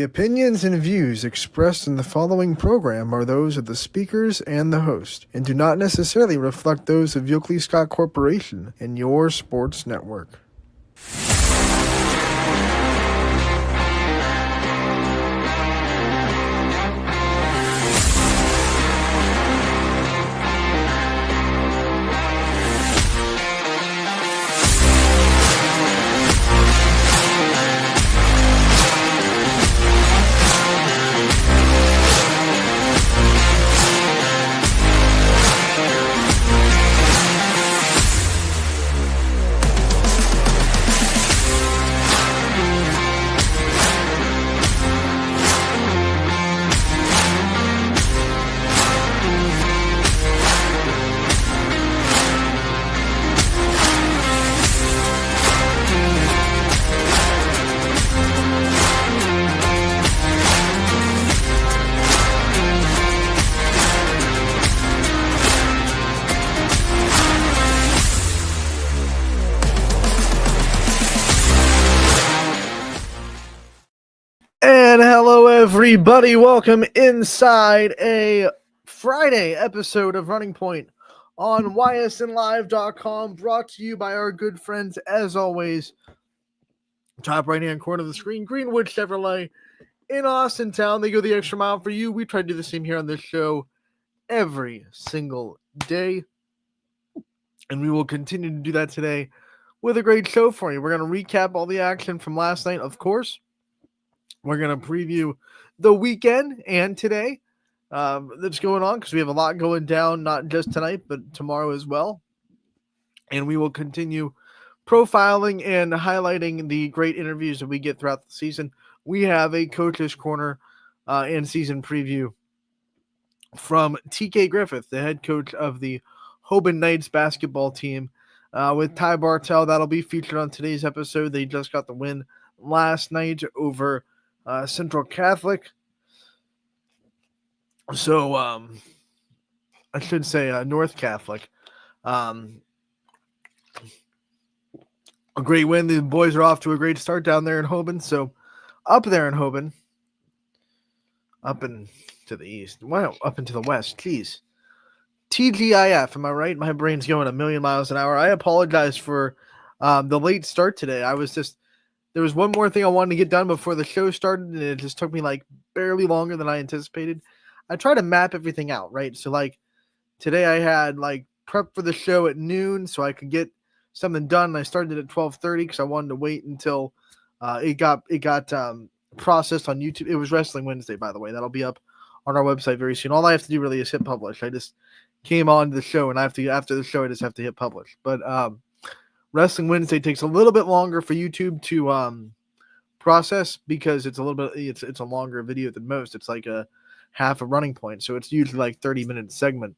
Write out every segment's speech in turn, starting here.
opinions and views expressed in the following program are those of the speakers and the host, and do not necessarily reflect those of Yoakley Scott Corporation and your sports network. And hello, everybody. Welcome inside a Friday episode of Running Point on ysnlive.com, brought to you by our good friends, as always, top right-hand corner of the screen, Greenwood Chevrolet in Austin Town. They go the extra mile for you. We try to do the same here on this show every single day, and we will continue to do that today with a great show for you. We're going to recap all the action from last night, of course. We're going to preview the weekend and today that's going on, because we have a lot going down, not just tonight, but tomorrow as well. And we will continue profiling and highlighting the great interviews that we get throughout the season. We have a Coach's Corner and season preview from TK Griffith, the head coach of the Hoban Knights basketball team, with Ty Bartell. That'll be featured on today's episode. They just got the win last night over Central Catholic. So, I should say North Catholic. A great win. The boys are off to a great start down there in Hoban. So, up there in Hoban, up and to the east. Wow, up and to the west. Jeez. TGIF, am I right? My brain's going a million miles an hour. I apologize for the late start today. There was one more thing I wanted to get done before the show started, and it just took me like barely longer than I anticipated. I try to map everything out, right? So like today I had like prep for the show at noon so I could get something done. And I started at 12:30 because I wanted to wait until it got processed on YouTube. It was Wrestling Wednesday, by the way. That'll be up on our website very soon. All I have to do really is hit publish. I just came on to the show, and after the show I just have to hit publish. But Wrestling Wednesday takes a little bit longer for YouTube to process, because it's a longer video than most. It's like a half a Running Point, so it's usually like 30-minute segment.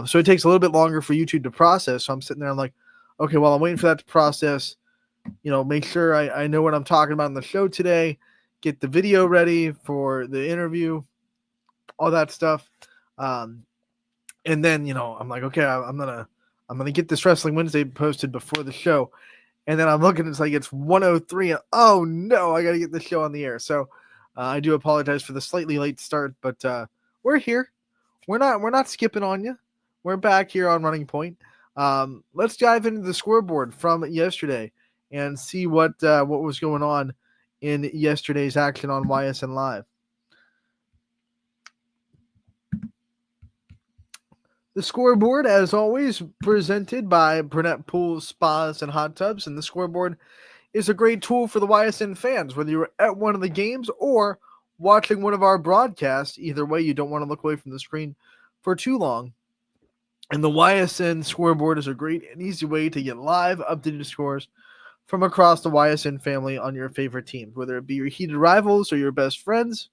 So it takes a little bit longer for YouTube to process. So I'm sitting there, I'm like, okay, well, I'm waiting for that to process. Make sure I know what I'm talking about in the show today. Get the video ready for the interview, all that stuff. And then I'm like, okay, I'm gonna get this Wrestling Wednesday posted before the show. And then I'm looking, it's like it's 1:03, and oh no, I gotta get the show on the air. So I do apologize for the slightly late start, but we're here. We're not skipping on you. We're back here on Running Point. Let's dive into the scoreboard from yesterday and see what was going on in yesterday's action on YSN Live. The scoreboard, as always, presented by Burnett Pools, Spas, and Hot Tubs. And the scoreboard is a great tool for the YSN fans, whether you're at one of the games or watching one of our broadcasts. Either way, you don't want to look away from the screen for too long. And the YSN scoreboard is a great and easy way to get live, updated scores from across the YSN family on your favorite teams, whether it be your heated rivals or your best friends.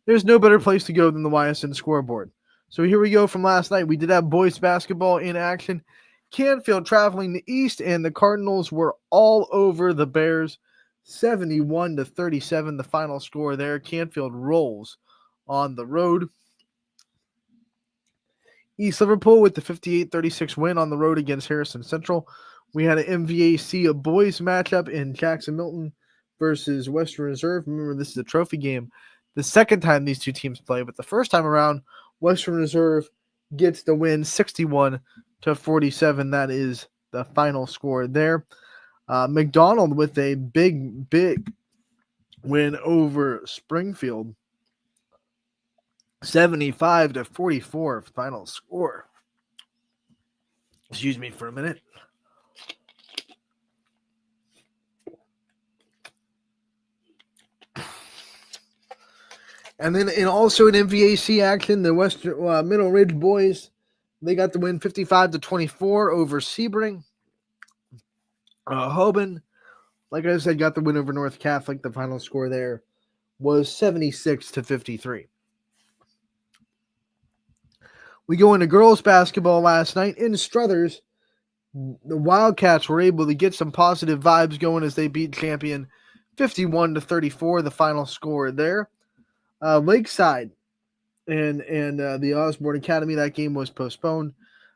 There's no better place to go than the YSN scoreboard. So here we go from last night. We did have boys basketball in action. Canfield traveling the east, and the Cardinals were all over the Bears, 71-37, the final score there. Canfield rolls on the road. East Liverpool with the 58-36 win on the road against Harrison Central. We had an MVAC boys matchup in Jackson Milton versus Western Reserve. Remember, this is a trophy game. The second time these two teams play, but the first time around, Western Reserve gets the win 61-47. That is the final score there. McDonald with a big win over Springfield. 75-44 final score. Excuse me for a minute. And then also in MVAC action, the Western Middle Ridge boys, they got the win 55-24 over Sebring. Hoban, like I said, got the win over North Catholic. The final score there was 76-53. We go into girls basketball last night in Struthers. The Wildcats were able to get some positive vibes going as they beat Champion 51-34. The final score there. Lakeside and the Osborne Academy, that game was postponed.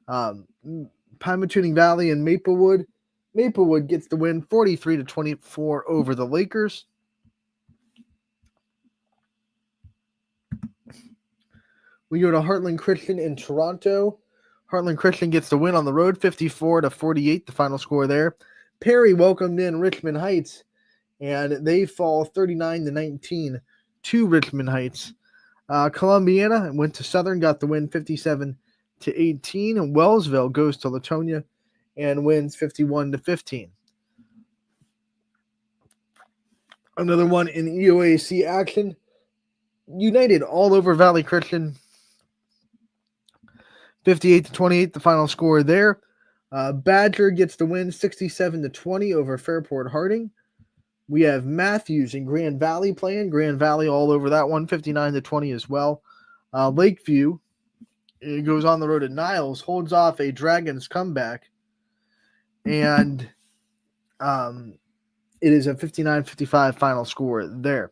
Pymatuning Valley and Maplewood. Maplewood gets the win 43-24 over the Lakers. We go to Heartland Christian in Toronto. Heartland Christian gets the win on the road 54-48, the final score there. Perry welcomed in Richmond Heights, and they fall 39-19 to Richmond Heights. Columbiana went to Southern, got the win 57-18. And Wellsville goes to Latonia and wins 51-15. Another one in EOAC action. United all over Valley Christian. 58-28, the final score there. Badger gets the win 67-20 over Fairport Harding. We have Matthews and Grand Valley playing. Grand Valley all over that one, 59-20 as well. Lakeview goes on the road at Niles, holds off a Dragons comeback, and it is a 59-55 final score there.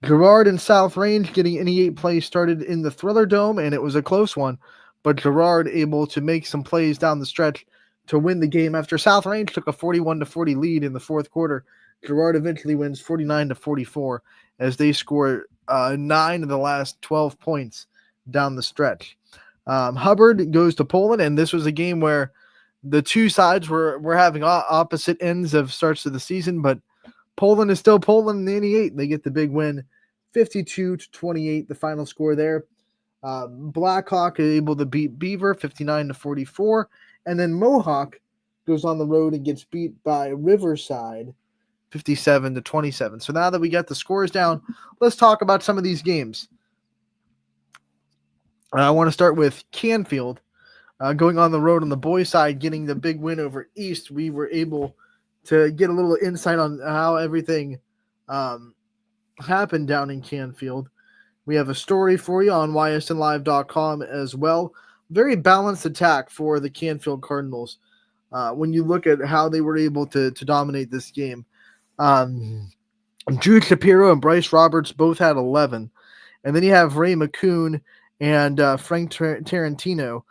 Girard and South Range getting NE8 play started in the Thriller Dome, and it was a close one, but Girard able to make some plays down the stretch to win the game after South Range took a 41-40 lead in the fourth quarter. Girard eventually wins 49-44 as they score 9 of the last 12 points down the stretch. Hubbard goes to Poland, and this was a game where the two sides were having opposite ends of starts of the season, but Poland is still Poland in the 88. They get the big win 52-28, the final score there. Blackhawk is able to beat Beaver 59-44, and then Mohawk goes on the road and gets beat by Riverside 57-27. So now that we got the scores down, let's talk about some of these games. I want to start with Canfield. Going on the road on the boys' side, getting the big win over East. We were able to get a little insight on how everything happened down in Canfield. We have a story for you on ysnlive.com as well. Very balanced attack for the Canfield Cardinals when you look at how they were able to dominate this game. Jude Shapiro and Bryce Roberts both had 11. And then you have Ray McCoon and Frank Tarantino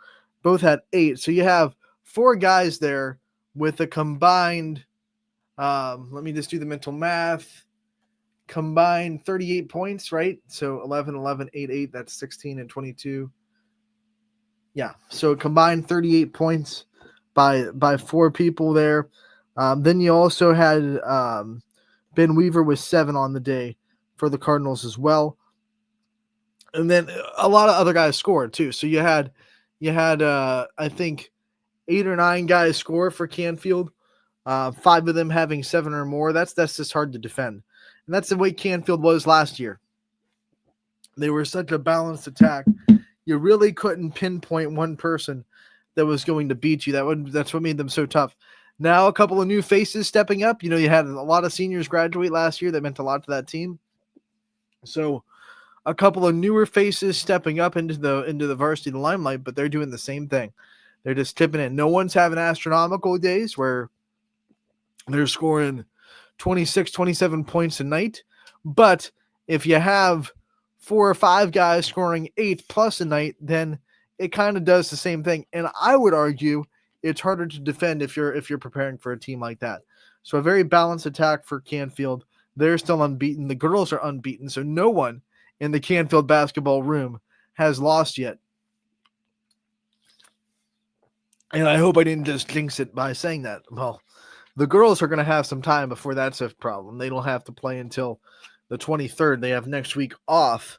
both had 8. So you have 4 guys there with a combined, let me just do the mental math, combined 38 points, right? So 11, 11, 8, 8, that's 16 and 22. Yeah, so combined 38 points by 4 people there. Then you also had Ben Weaver with 7 on the day for the Cardinals as well. And then a lot of other guys scored too. So you had I think 8 or 9 guys score for Canfield. 5 of them having 7 or more. That's just hard to defend. And that's the way Canfield was last year. They were such a balanced attack. You really couldn't pinpoint one person that was going to beat you. That's what made them so tough. Now a couple of new faces stepping up. You know, you had a lot of seniors graduate last year that meant a lot to that team. So a couple of newer faces stepping up into the varsity limelight, but they're doing the same thing. They're just tipping it. No one's having astronomical days where they're scoring 26, 27 points a night. But if you have 4 or 5 guys scoring 8 plus a night, then it kind of does the same thing. And I would argue it's harder to defend if you're preparing for a team like that. So a very balanced attack for Canfield. They're still unbeaten. The girls are unbeaten, so no one in the Canfield basketball room has lost yet. And I hope I didn't just jinx it by saying that. Well, the girls are going to have some time before that's a problem. They don't have to play until the 23rd. They have next week off.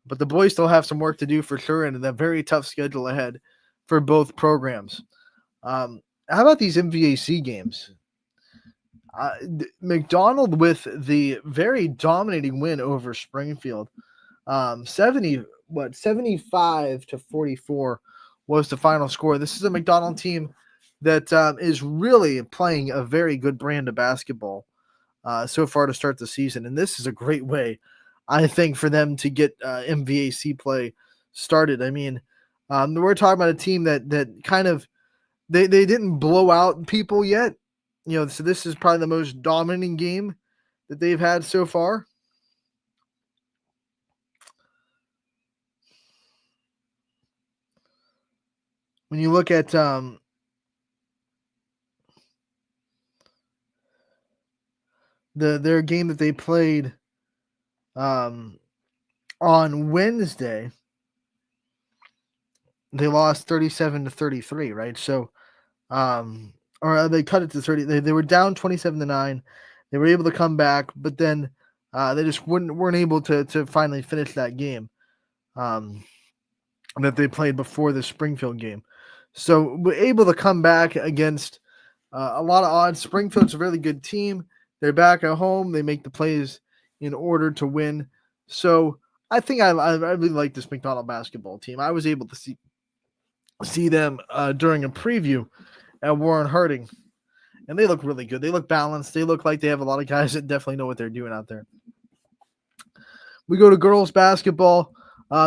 But the boys still have some work to do for sure, and a very tough schedule ahead for both programs. How about these MVAC games? McDonald with the very dominating win over Springfield. 75-44 was the final score. This is a McDonald team that is really playing a very good brand of basketball so far to start the season. And this is a great way, I think, for them to get MVAC play started. I mean, we're talking about a team that kind of they didn't blow out people yet. So this is probably the most dominating game that they've had so far. When you look at their game that they played on Wednesday, they lost 37-33, right? So or they cut it to 30. They were down 27-9. They were able to come back, but then they just weren't able to finally finish that game that they played before the Springfield game. So we're able to come back against a lot of odds. Springfield's a really good team. They're back at home. They make the plays in order to win. So I think I really like this McDonald basketball team. I was able to see them during a preview at Warren Harding, and they look really good. They look balanced. They look like they have a lot of guys that definitely know what they're doing out there. We go to girls basketball.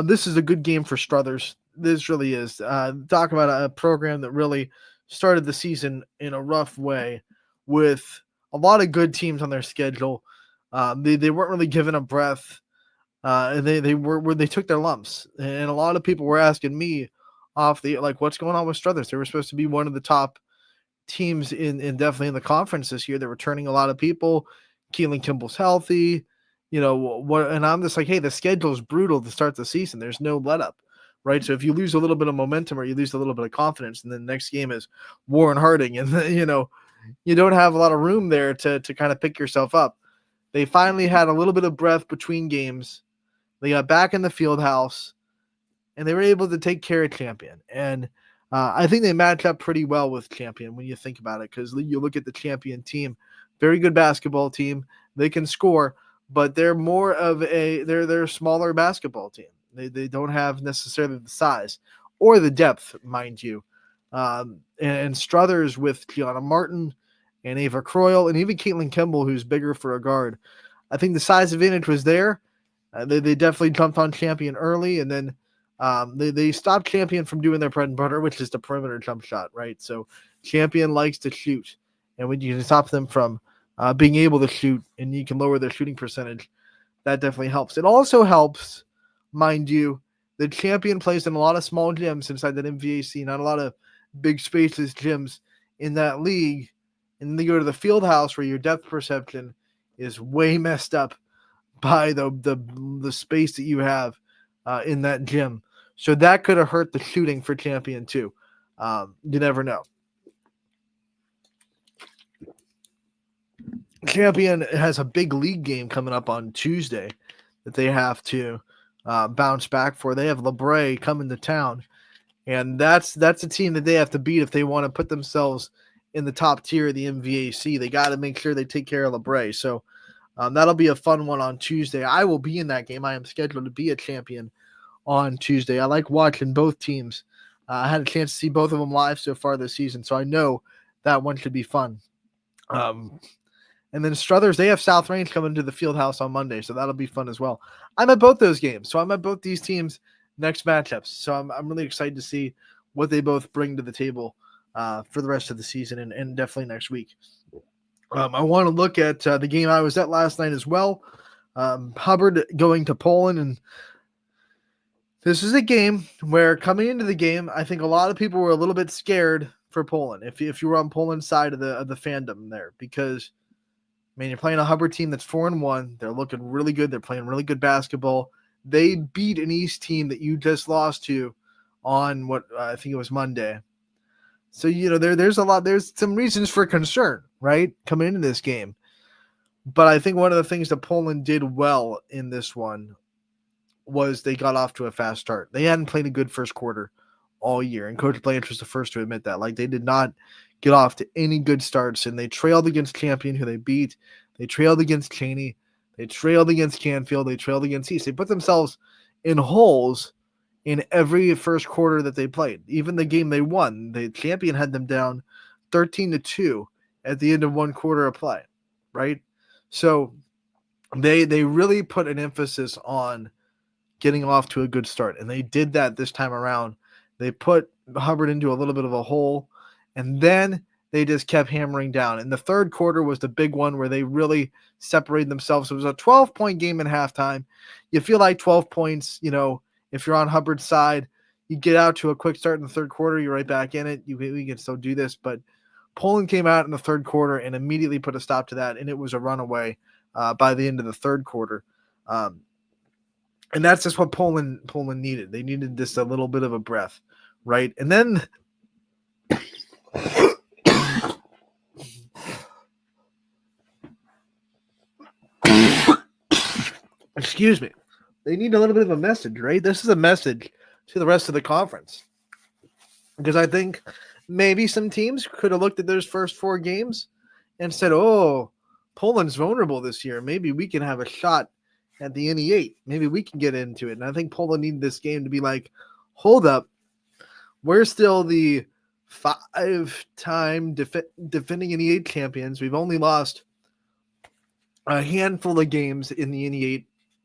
This is a good game for Struthers. This really is. Talk about a program that really started the season in a rough way with a lot of good teams on their schedule. They weren't really given a breath. They took their lumps, and a lot of people were asking me what's going on with Struthers? They were supposed to be one of the top teams in definitely in the conference this year. They're returning a lot of people. Keelan Kimball's healthy. And I'm just like, hey, the schedule is brutal to start the season. There's no let up, right? So if you lose a little bit of momentum or you lose a little bit of confidence, and then the next game is Warren Harding, and you don't have a lot of room there to kind of pick yourself up. They finally had a little bit of breath between games. They got back in the field house, and they were able to take care of Champion. And I think they match up pretty well with Champion when you think about it, because you look at the Champion team, very good basketball team. They can score, but they're more of they're a smaller basketball team. They don't have necessarily the size or the depth, mind you. And Struthers with Gianna Martin and Ava Croyle and even Caitlin Kimball, who's bigger for a guard. I think the size advantage was there. They definitely jumped on Champion early, and then they stopped Champion from doing their bread and butter, which is the perimeter jump shot, right? So Champion likes to shoot, and when you can stop them from being able to shoot, and you can lower their shooting percentage, that definitely helps. It also helps, mind you, the Champion plays in a lot of small gyms inside that MVAC, not a lot of big spaces gyms in that league, and then they go to the field house where your depth perception is way messed up by the space that you have in that gym. So that could have hurt the shooting for Champion too. You never know. Champion has a big league game coming up on Tuesday that they have to bounce back for. They have LeBray coming to town, and that's a team that they have to beat if they want to put themselves in the top tier of the MVAC. They got to make sure they take care of LeBray. So that'll be a fun one on Tuesday. I will be in that game. I am scheduled to be a Champion on Tuesday. I like watching both teams. I had a chance to see both of them live so far this season, so I know that one should be fun. And then Struthers, they have South Range coming to the field house on Monday, so that'll be fun as well. I'm at both those games, so I'm at both these teams' next matchups. So I'm really excited to see what they both bring to the table for the rest of the season and definitely next week. I want to look at the game I was at last night as well. Hubbard going to Poland, and this is a game where coming into the game, I think a lot of people were a little bit scared for Poland. If you were on Poland's side of the fandom there, because Man, you're playing a Hubbard team that's 4-1. They're looking really good. They're playing really good basketball. They beat an East team that you just lost to on what I think it was Monday. So there's some reasons for concern, right, coming into this game. But I think one of the things that Poland did well in this one was they got off to a fast start. They hadn't played a good first quarter all year, and Coach Blanche was the first to admit that. Like, they did not get off to any good starts, and they trailed against Champion, who they beat. They trailed against Cheney. They trailed against Canfield. They trailed against East. They put themselves in holes in every first quarter that they played. Even the game they won, the Champion had them down 13-2 at the end of one quarter of play, right? So they really put an emphasis on getting off to a good start, and they did that this time around. They put Hubbard into a little bit of a hole, and then they just kept hammering down. And the third quarter was the big one where they really separated themselves. It was a 12-point game at halftime. You feel like 12 points, if you're on Hubbard's side, you get out to a quick start in the third quarter, you're right back in it. We can still do this, but Poland came out in the third quarter and immediately put a stop to that, and it was a runaway by the end of the third quarter. And that's just what Poland needed. They needed just a little bit of a breath, right? And then excuse me. They need a little bit of a message, right? This is a message to the rest of the conference. Because I think maybe some teams could have looked at those first four games and said, oh, Poland's vulnerable this year. Maybe we can have a shot at the NE8. Maybe we can get into it. And I think Poland needed this game to be like, hold up. We're still the 5-time defending NE8 champions. We've only lost a handful of games in the NE8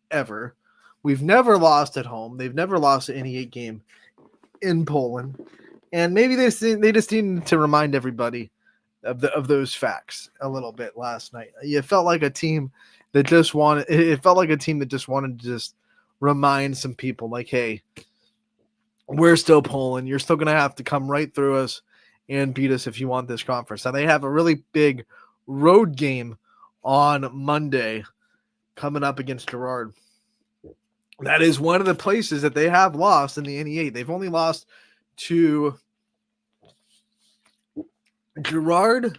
ever. We've never lost at home. They've never lost an NE8 game in Poland. And maybe they just needed to remind everybody of those facts a little bit last night. It felt like a team that just wanted to just remind some people, like, hey, we're still Poland. You're still going to have to come right through us and beat us if you want this conference. Now, they have a really big road game on Monday coming up against Girard. That is one of the places that they have lost in the NE8. They've only lost to Girard,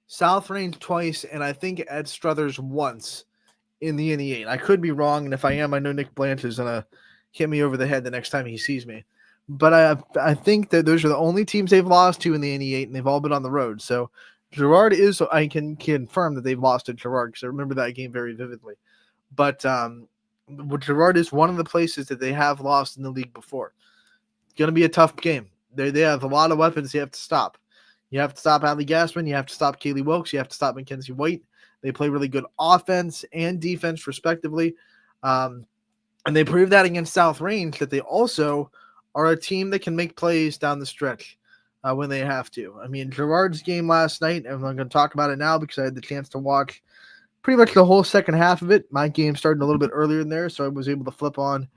South Range twice, and I think Ed Struthers once in the NE8. I could be wrong, and if I am, I know Nick Blanche is going to hit me over the head the next time he sees me. But I think that those are the only teams they've lost to in the NE8, and they've all been on the road. So Girard I can confirm that they've lost to Girard because I remember that game very vividly. But Girard is one of the places that they have lost in the league before. It's going to be a tough game. They have a lot of weapons you have to stop. You have to stop Allie Gassman. You have to stop Kaylee Wilkes. You have to stop Mackenzie White. They play really good offense and defense, respectively. And they proved that against South Range, that they also are a team that can make plays down the stretch when they have to. I mean, Girard's game last night, and I'm going to talk about it now because I had the chance to watch pretty much the whole second half of it. My game started a little bit earlier in there, so I was able to flip on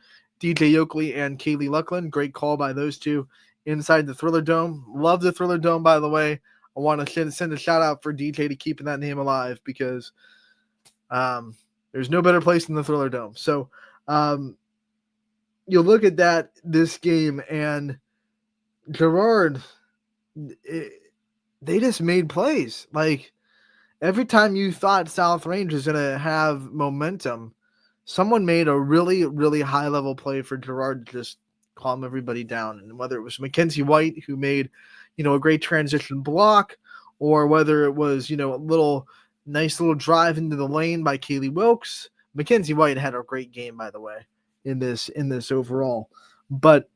DJ Oakley and Kaylee Luckland. Great call by those two inside the Thriller Dome. Love the Thriller Dome, by the way. I want to send a shout out for DJ to keeping that name alive because there's no better place than the Thriller Dome. So you look at this game, and Girard, they just made plays. Like, every time you thought South Range was going to have momentum, someone made a really, really high-level play for Girard to just calm everybody down. And whether it was Mackenzie White, who made, a great transition block, or whether it was, a nice little drive into the lane by Kaylee Wilkes. Mackenzie White had a great game, by the way, in this overall. But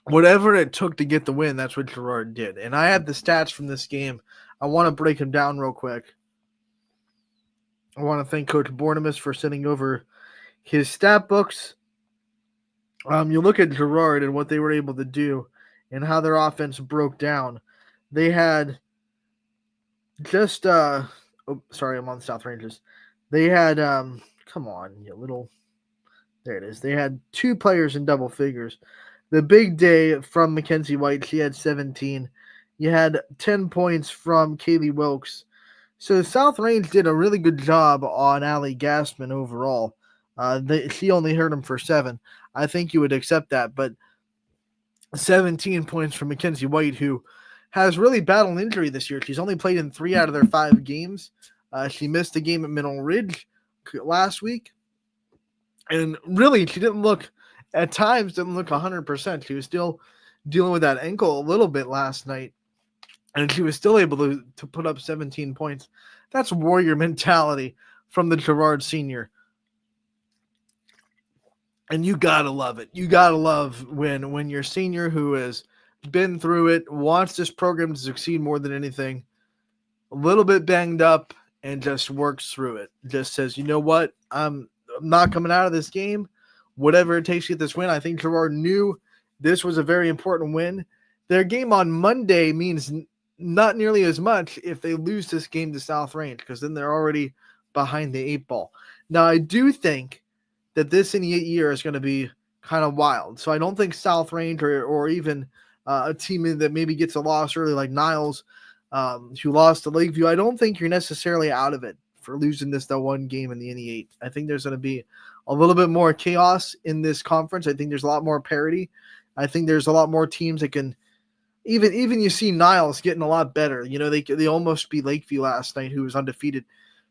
whatever it took to get the win, that's what Girard did. And I have the stats from this game. I want to break them down real quick. I want to thank Coach Bornemus for sending over his stat books. You look at Girard and what they were able to do and how their offense broke down. They had just I'm on South Ranges. They had come on, you little. There it is. They had two players in double figures. The big day from Mackenzie White, she had 17. You had 10 points from Kaylee Wilkes. So South Range did a really good job on Allie Gassman overall. She only hurt him for 7. I think you would accept that, but 17 points from Mackenzie White, who has really battled injury this year. She's only played in 3 out of their 5 games. She missed a game at Mineral Ridge last week, and really, she didn't look 100%. She was still dealing with that ankle a little bit last night, and she was still able to put up 17 points. That's warrior mentality from the Gerard senior. And you gotta love it. You gotta love when your senior who has been through it, wants this program to succeed more than anything, a little bit banged up, and just works through it. Just says, you know what? I'm not coming out of this game. Whatever it takes to get this win. I think Gerard knew this was a very important win. Their game on Monday means not nearly as much if they lose this game to South Range, because then they're already behind the 8 ball. Now, I do think that this in the 8 year is going to be kind of wild. So I don't think South Range or even a team that maybe gets a loss early like Niles, who lost to Lakeview, I don't think you're necessarily out of it for losing that one game in the NE8. I think there's going to be a little bit more chaos in this conference. I think there's a lot more parity. I think there's a lot more teams that can even you see Niles getting a lot better. You know, they almost beat Lakeview last night, who was undefeated.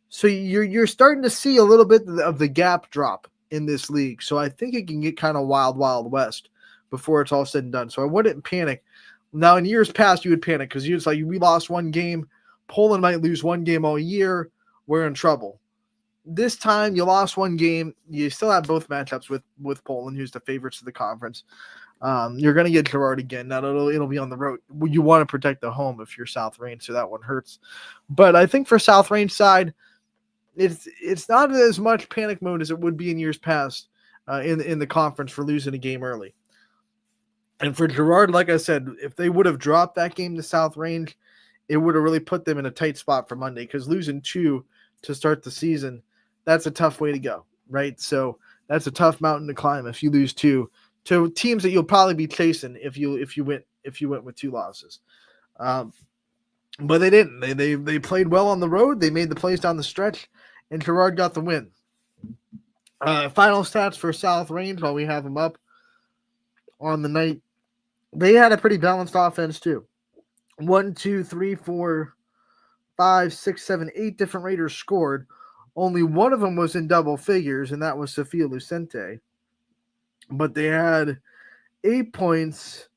So you're starting to see a little bit of the gap drop in this league. So I think it can get kind of wild west before it's all said and done. So I wouldn't panic. Now, in years past, you would panic because it's like, we lost one game. Poland might lose one game all year. We're in trouble. This time, you lost one game. You still have both matchups with Poland, who's the favorites of the conference. You're going to get Gerard again. Now, it'll be on the road. You want to protect the home if you're South Range, so that one hurts. But I think for South Range side, it's not as much panic mode as it would be in years past in the conference for losing a game early. And for Gerard, like I said, if they would have dropped that game to South Range, it would have really put them in a tight spot for Monday, because losing 2 to start the season, that's a tough way to go, right? So that's a tough mountain to climb if you lose 2 to teams that you'll probably be chasing if you went with 2 losses. But they didn't. They played well on the road. They made the plays down the stretch, and Gerard got the win. Final stats for South Range while we have them up on the night. They had a pretty balanced offense too. 1, 2, 3, 4, 5, 6, 7, 8 different Raiders scored. Only one of them was in double figures, and that was Sophia Lucente. But they had 8 points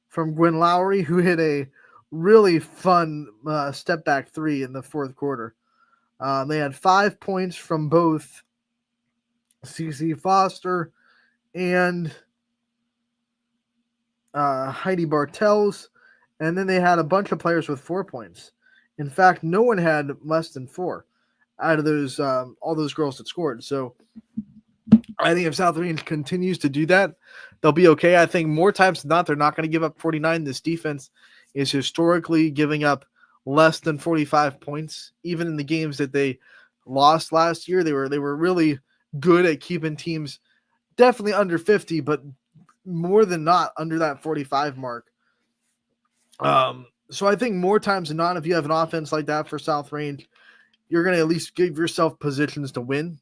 from Gwen Lowry, who hit a really fun step back 3 in the fourth quarter. They had 5 points from both CC Foster and Heidi Bartels, and then they had a bunch of players with 4 points. In fact, no one had less than 4 out of those all those girls that scored. So I think if South Range continues to do that, they'll be okay. I think more times than not, they're not going to give up 49. This defense is historically giving up less than 45 points. Even in the games that they lost last year, they were really good at keeping teams definitely under 50, but more than not under that 45 mark. So I think more times than not, if you have an offense like that for South Range, you're going to at least give yourself positions to win.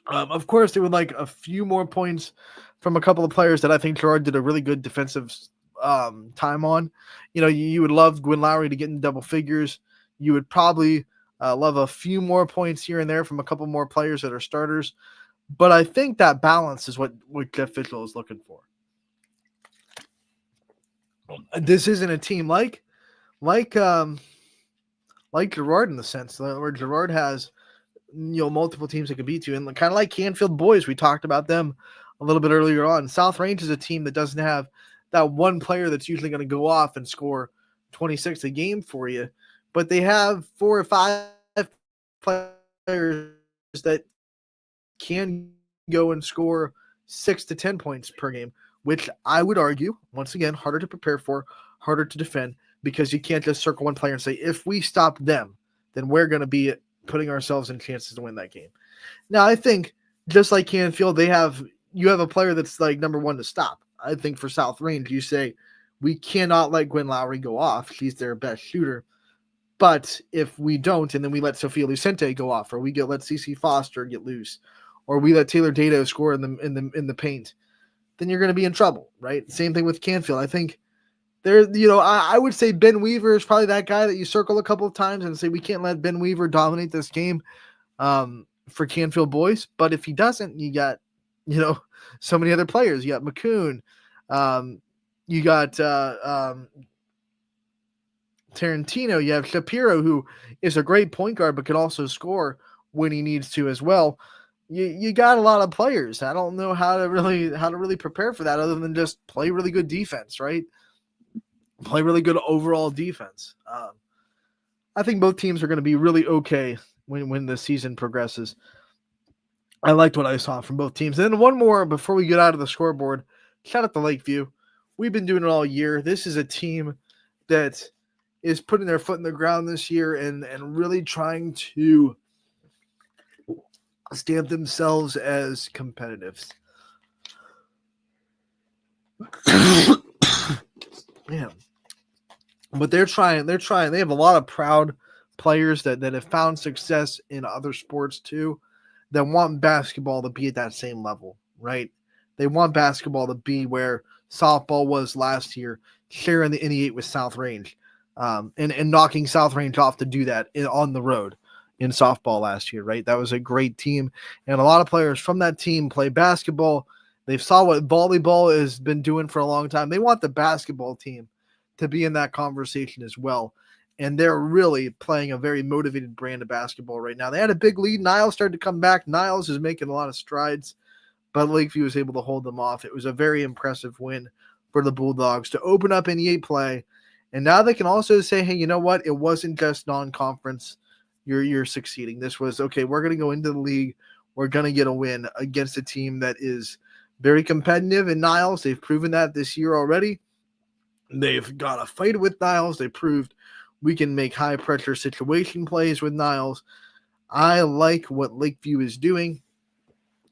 Of course, they would like a few more points from a couple of players that I think Gerard did a really good defensive time on. You know, you would love Gwen Lowry to get in double figures. You would probably love a few more points here and there from a couple more players that are starters. But I think that balance is what Jeff Fitchell is looking for. This isn't a team like Gerard in the sense where Gerard has, you know, multiple teams that can beat you, and kind of like Canfield boys, we talked about them a little bit earlier on. South Range is a team that doesn't have that one player that's usually going to go off and score 26 a game for you, but they have 4 or 5 players that can go and score 6 to 10 points per game, which I would argue, once again, harder to prepare for, harder to defend, because you can't just circle one player and say, if we stop them, then we're going to be putting ourselves in chances to win that game. Now, I think just like Canfield, you have a player that's like number 1 to stop. I think for South Range, you say, we cannot let Gwen Lowry go off. She's their best shooter. But if we don't, and then we let Sophia Lucente go off, or we let Cece Foster get loose, or we let Taylor Dado score in the paint, then you're going to be in trouble, right? Same thing with Canfield. I think I would say Ben Weaver is probably that guy that you circle a couple of times and say we can't let Ben Weaver dominate this game for Canfield boys. But if he doesn't, you got so many other players. You got McCoon, you got Tarantino, you have Shapiro, who is a great point guard but can also score when he needs to as well. You got a lot of players. I don't know how to really prepare for that other than just play really good defense, right? Play really good overall defense. I think both teams are going to be really okay when the season progresses. I liked what I saw from both teams. And then one more before we get out of the scoreboard. Shout out to Lakeview. We've been doing it all year. This is a team that is putting their foot in the ground this year and really trying to stamp themselves as competitive. Yeah. But they're trying. They have a lot of proud players that have found success in other sports too, that want basketball to be at that same level, right? They want basketball to be where softball was last year, sharing the NE8 with South Range, and knocking South Range off to do that on the road in softball last year, right? That was a great team, and a lot of players from that team play basketball. They saw what volleyball has been doing for a long time. They want the basketball team to be in that conversation as well. And they're really playing a very motivated brand of basketball right now. They had a big lead. Niles started to come back. Niles is making a lot of strides, but Lakeview was able to hold them off. It was a very impressive win for the Bulldogs to open up NE8 play. And now they can also say, hey, you know what? It wasn't just non-conference. You're succeeding. This was, okay, we're going to go into the league. We're going to get a win against a team that is very competitive in Niles. They've proven that this year already. They've got a fight with Niles. They proved we can make high-pressure situation plays with Niles. I like what Lakeview is doing,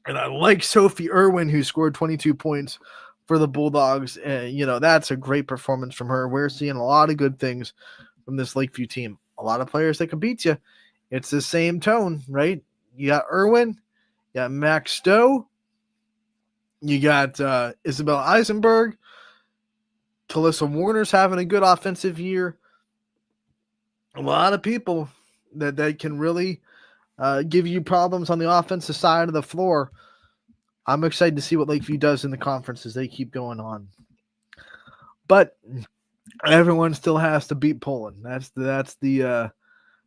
and I like Sophie Irwin, who scored 22 points for the Bulldogs. That's a great performance from her. We're seeing a lot of good things from this Lakeview team. A lot of players that can beat you. It's the same tone, right? You got Irwin, you got Max Stowe, you got Isabel Eisenberg, Talissa Warner's having a good offensive year. A lot of people that can really give you problems on the offensive side of the floor. I'm excited to see what Lakeview does in the conference as they keep going on. But everyone still has to beat Poland. That's the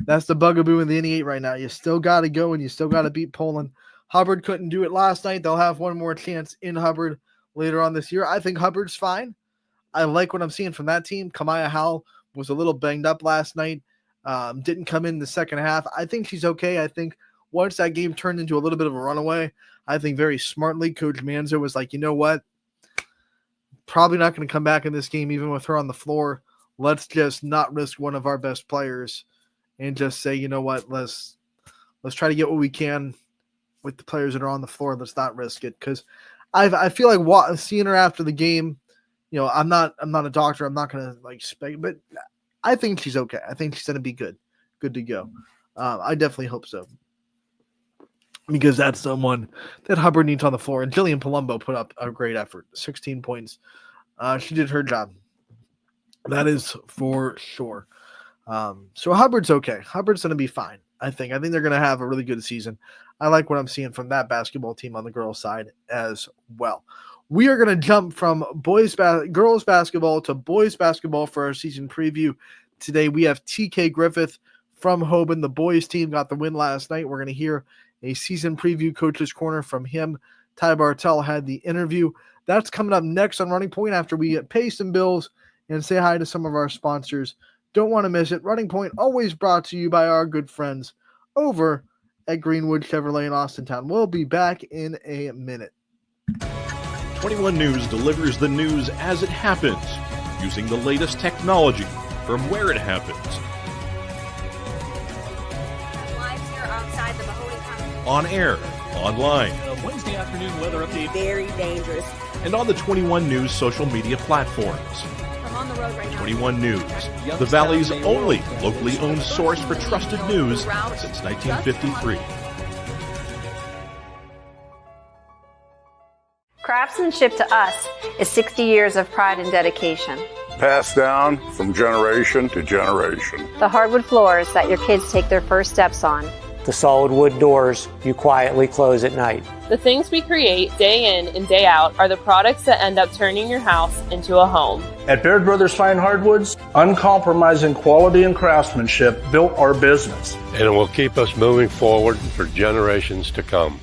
bugaboo in the NE8 right now. You still got to go and you still got to beat Poland. Hubbard couldn't do it last night. They'll have one more chance in Hubbard later on this year. I think Hubbard's fine. I like what I'm seeing from that team. Kamaya Howell was a little banged up last night. Didn't come in the second half. I think she's okay. I think once that game turned into a little bit of a runaway, I think very smartly Coach Manzo was like, you know what? Probably not going to come back in this game even with her on the floor. Let's just not risk one of our best players and just say, you know what? Let's try to get what we can with the players that are on the floor. Let's not risk it, because I feel like seeing her after the game, I'm not a doctor. I'm not going to speculate, but I think she's okay. I think she's going to be good to go. I definitely hope so, because that's someone that Hubbard needs on the floor. And Jillian Palumbo put up a great effort, 16 points. She did her job. That is for sure. So Hubbard's okay. Hubbard's going to be fine. I think they're going to have a really good season. I like what I'm seeing from that basketball team on the girls' side as well. We are going to jump from girls basketball to boys basketball for our season preview. Today we have TK Griffith from Hoban. The boys team got the win last night. We're going to hear a season preview coach's corner from him. Ty Bartel had the interview. That's coming up next on Running Point after we pay some bills and say hi to some of our sponsors. Don't want to miss it. Running Point always brought to you by our good friends over at Greenwood Chevrolet in Austintown. We'll be back in a minute. 21 News delivers the news as it happens, using the latest technology from where it happens. Live here outside the Mahoney County. On air, online, Wednesday afternoon weather update. Very dangerous. and on the 21 News social media platforms. From I'm on the road right now. 21 News, the Valley's only locally owned source for trusted news since 1953. Craftsmanship to us is 60 years of pride and dedication. Passed down from generation to generation. The hardwood floors that your kids take their first steps on. The solid wood doors you quietly close at night. The things we create day in and day out are the products that end up turning your house into a home. At Baird Brothers Fine Hardwoods, uncompromising quality and craftsmanship built our business. And it will keep us moving forward for generations to come.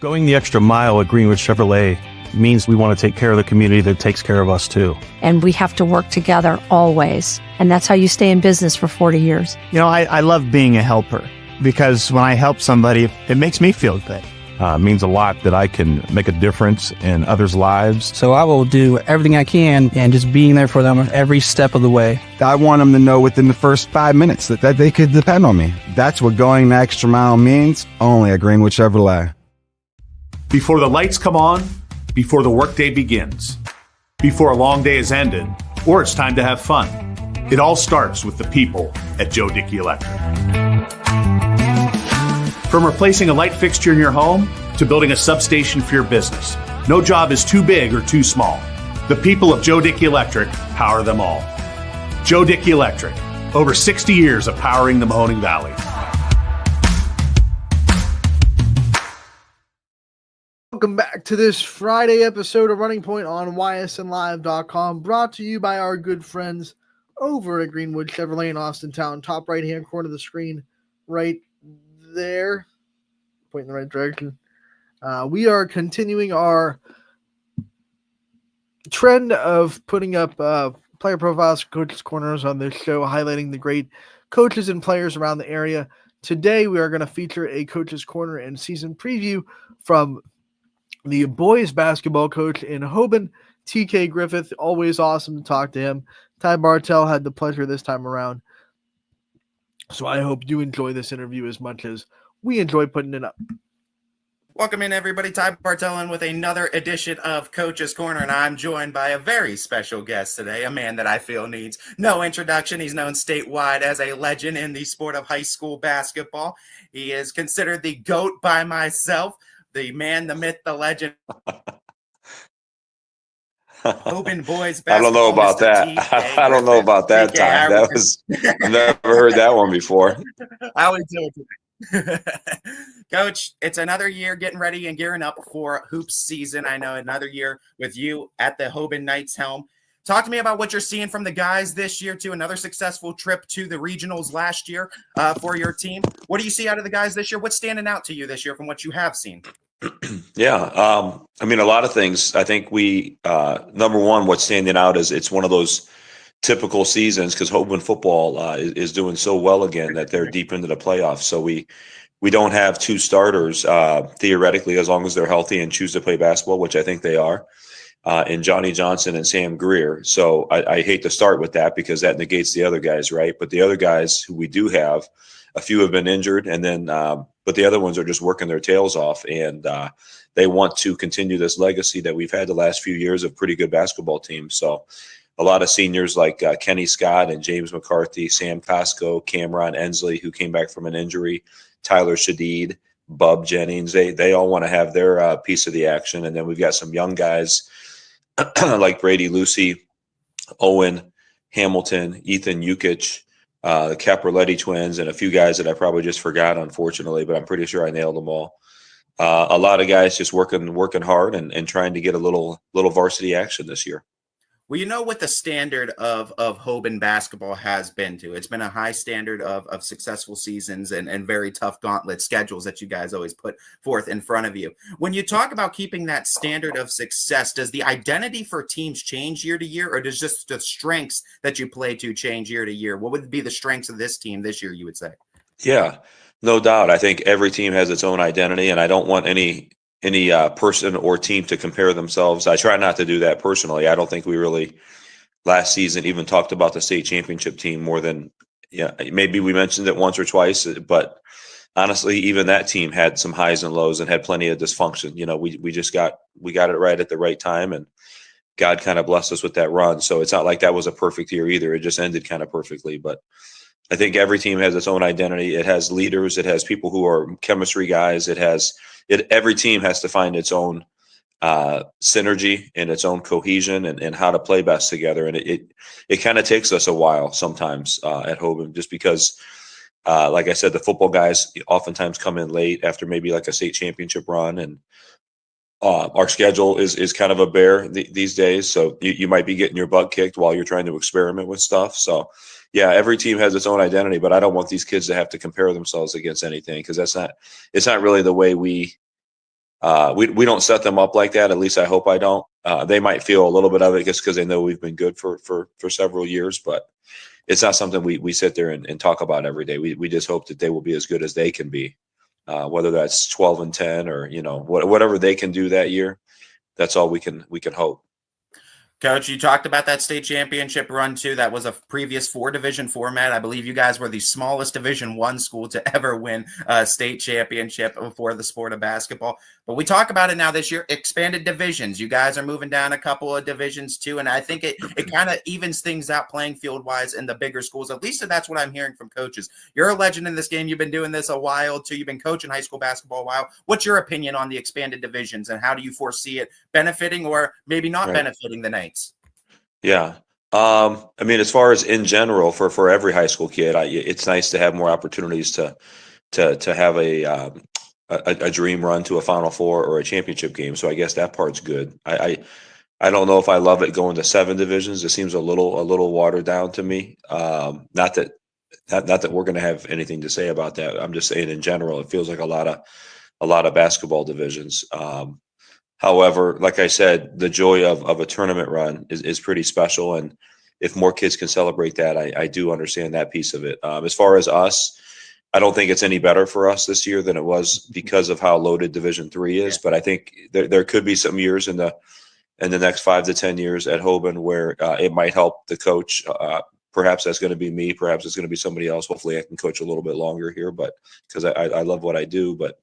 Going the extra mile at Greenwood Chevrolet means we want to take care of the community that takes care of us too. And we have to work together always. And that's how you stay in business for 40 years. You know, I love being a helper because when I help somebody, it makes me feel good. It means a lot that I can make a difference in others' lives. So I will do everything I can and just being there for them every step of the way. I want them to know within the first 5 minutes that they could depend on me. That's what going the extra mile means, only at Greenwood Chevrolet. Before the lights come on, before the workday begins, before a long day is ended, or it's time to have fun. It all starts with the people at Joe Dickey Electric. From replacing a light fixture in your home to building a substation for your business, no job is too big or too small. The people of Joe Dickey Electric power them all. Joe Dickey Electric, over 60 years of powering the Mahoning Valley. Welcome back to this Friday episode of Running Point on ysnlive.com, brought to you by our good friends over at Greenwood Chevrolet in Austintown, top right-hand corner of the screen, right there, point in the right direction. We are continuing our trend of putting up player profiles, coaches' corners on this show, highlighting the great coaches and players around the area. Today, we are going to feature a coaches' corner and season preview from the boys basketball coach in Hoban, TK Griffith. Always awesome to talk to him. Ty Bartell had the pleasure this time around. So I hope you enjoy this interview as much as we enjoy putting it up. Welcome in, everybody. Ty Bartell in with another edition of Coach's Corner, and I'm joined by a very special guest today, a man that I feel needs no introduction. He's known statewide as a legend in the sport of high school basketball. He is considered the GOAT by myself. The man, the myth, the legend. Open boys basketball. I don't know about that. I don't know about that, Tom. That was I've never heard that one before. I always do it. Coach, it's another year getting ready and gearing up for hoops season. I know another year with you at the Hoban Knights helm. Talk to me about what you're seeing from the guys this year, too. Another successful trip to the regionals last year for your team. What do you see out of the guys this year? What's standing out to you this year from what you have seen? Yeah. I mean, a lot of things. I think we, number one, what's standing out is it's one of those typical seasons because Hoban football is doing so well again that they're deep into the playoffs. So we don't have two starters, theoretically, as long as they're healthy and choose to play basketball, which I think they are. And Johnny Johnson and Sam Greer. So I hate to start with that because that negates the other guys, right? But the other guys who we do have, a few have been injured, and then but the other ones are just working their tails off, and they want to continue this legacy that we've had the last few years of pretty good basketball teams. So a lot of seniors like Kenny Scott and James McCarthy, Sam Costco, Cameron Ensley, who came back from an injury, Tyler Shadid, Bub Jennings, they all want to have their piece of the action. And then we've got some young guys like Brady Lucy, Owen Hamilton, Ethan Yukich, the Capraletti twins, and a few guys that I probably just forgot, unfortunately, but I'm pretty sure I nailed them all. A lot of guys just working hard and trying to get a little varsity action this year. Well, you know what the standard of Hoban basketball has been to. It's been a high standard of successful seasons and very tough gauntlet schedules that you guys always put forth in front of you. When you talk about keeping that standard of success, does the identity for teams change year to year, or does just the strengths that you play to change year to year? What would be the strengths of this team this year, you would say? Yeah, no doubt. I think every team has its own identity, and I don't want any person or team to compare themselves. I try not to do that personally. I don't think we really last season even talked about the state championship team more than, maybe we mentioned it once or twice, but honestly, even that team had some highs and lows and had plenty of dysfunction. We got it right at the right time. And God kind of blessed us with that run. So it's not like that was a perfect year either. It just ended kind of perfectly. But I think every team has its own identity. It has leaders. It has people who are chemistry guys. Every team has to find its own synergy and its own cohesion and how to play best together. And it kind of takes us a while sometimes at Hoban, just because, like I said, the football guys oftentimes come in late after maybe like a state championship run, and our schedule is kind of a bear these days. So you might be getting your butt kicked while you're trying to experiment with stuff. So yeah, every team has its own identity, but I don't want these kids to have to compare themselves against anything, because it's not really the way we don't set them up like that. At least I hope I don't. They might feel a little bit of it just because they know we've been good for several years, but it's not something we sit there and talk about every day. We just hope that they will be as good as they can be, whether that's 12-10 or whatever they can do that year. That's all we can hope. Coach, you talked about that state championship run too. That was a previous 4-division format. I believe you guys were the smallest Division I school to ever win a state championship for the sport of basketball. But we talk about it now this year, expanded divisions. You guys are moving down a couple of divisions too. And I think it kind of evens things out playing field wise in the bigger schools. At least that's what I'm hearing from coaches. You're a legend in this game. You've been doing this a while too. You've been coaching high school basketball a while. What's your opinion on the expanded divisions, and how do you foresee it benefiting or maybe not benefiting the Knights? Yeah. I mean, as far as in general for every high school kid, it's nice to have more opportunities to have a dream run to a Final Four or a championship game. So I guess that part's good. I don't know if I love it going to 7 divisions. It seems a little watered down to me. Not that we're going to have anything to say about that. I'm just saying in general, it feels like a lot of basketball divisions. However, like I said, the joy of a tournament run is pretty special. And if more kids can celebrate that, I do understand that piece of it. As far as us, I don't think it's any better for us this year than it was because of how loaded Division III is. But I think there could be some years in the next 5 to 10 years at Hoban where it might help the coach. Perhaps that's going to be me. Perhaps it's going to be somebody else. Hopefully I can coach a little bit longer here, but because I love what I do. But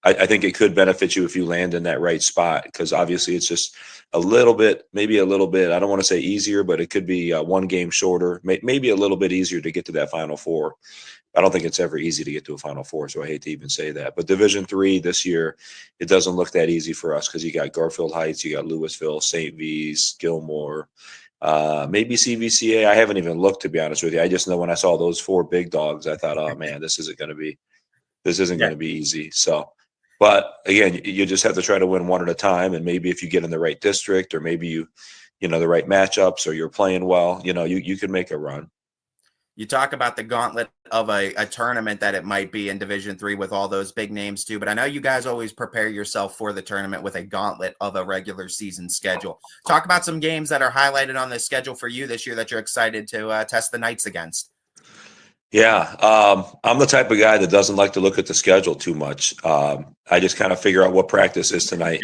I think it could benefit you if you land in that right spot, because obviously it's just maybe a little bit, I don't want to say easier, but it could be 1 game shorter, maybe a little bit easier to get to that Final Four. I don't think it's ever easy to get to a Final Four, so I hate to even say that. But Division III this year, it doesn't look that easy for us because you got Garfield Heights, you got Louisville, St. V's, Gilmore, maybe CVCA. I haven't even looked, to be honest with you. I just know when I saw those 4 big dogs, I thought, oh man, this isn't going to be easy. So. But again, you just have to try to win one at a time. And maybe if you get in the right district, or maybe you the right matchups, or you're playing well, you can make a run. You talk about the gauntlet of a tournament that it might be in Division III with all those big names too. But I know you guys always prepare yourself for the tournament with a gauntlet of a regular season schedule. Talk about some games that are highlighted on the schedule for you this year that you're excited to test the Knights against. Yeah, I'm the type of guy that doesn't like to look at the schedule too much. I just kind of figure out what practice is tonight,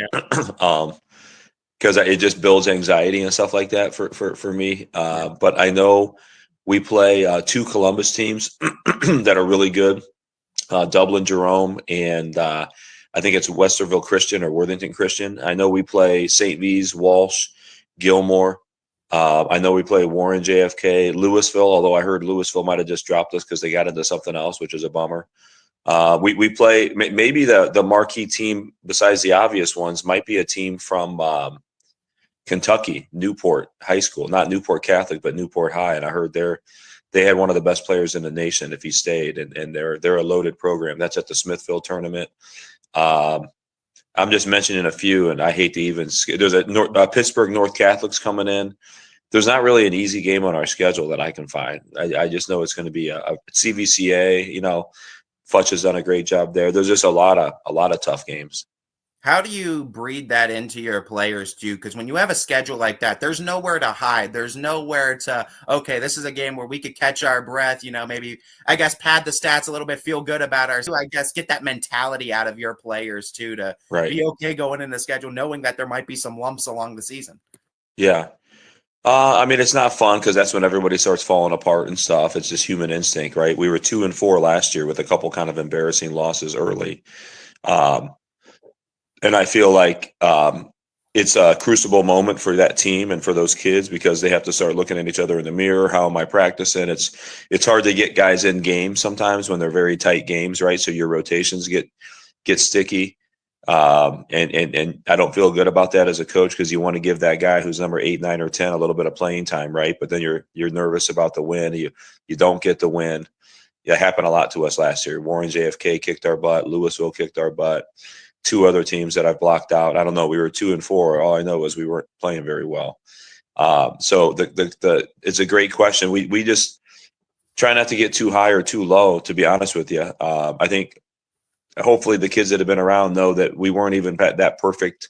because it just builds anxiety and stuff like that for me. But I know we play 2 Columbus teams that are really good, Dublin Jerome, and I think it's Westerville Christian or Worthington Christian. I know we play St. V's, Walsh, Gilmore. I know we play Warren, JFK, Louisville, although I heard Louisville might have just dropped us because they got into something else, which is a bummer. We play maybe the marquee team besides the obvious ones might be a team from Kentucky, Newport High School, not Newport Catholic, but Newport High. And I heard they had one of the best players in the nation if he stayed, and they're a loaded program. That's at the Smithfield tournament. I'm just mentioning a few, and I hate to even. There's a Pittsburgh North Catholics coming in. There's not really an easy game on our schedule that I can find. I just know it's going to be a CVCA. Futch has done a great job there. There's just a lot of tough games. How do you breed that into your players too? Because when you have a schedule like that, there's nowhere to hide. There's nowhere to, okay, this is a game where we could catch our breath, maybe, I guess, pad the stats a little bit, feel good about ourselves. I guess get that mentality out of your players too, to be okay going in the schedule, knowing that there might be some lumps along the season. Yeah. I mean, it's not fun because that's when everybody starts falling apart and stuff. It's just human instinct, right? We were 2-4 last year with a couple kind of embarrassing losses early. And I feel like it's a crucible moment for that team and for those kids because they have to start looking at each other in the mirror. How am I practicing? It's hard to get guys in games sometimes when they're very tight games, right? So your rotations get sticky. And I don't feel good about that as a coach because you want to give that guy who's number 8, 9, or 10 a little bit of playing time, right? But then you're nervous about the win. You don't get the win. It happened a lot to us last year. Warren JFK kicked our butt. Louisville kicked our butt. 2 other teams that I've blocked out. I don't know. We were 2 and 4. All I know is we weren't playing very well. So it's a great question. We just try not to get too high or too low, to be honest with you. I think hopefully the kids that have been around know that we weren't even that perfect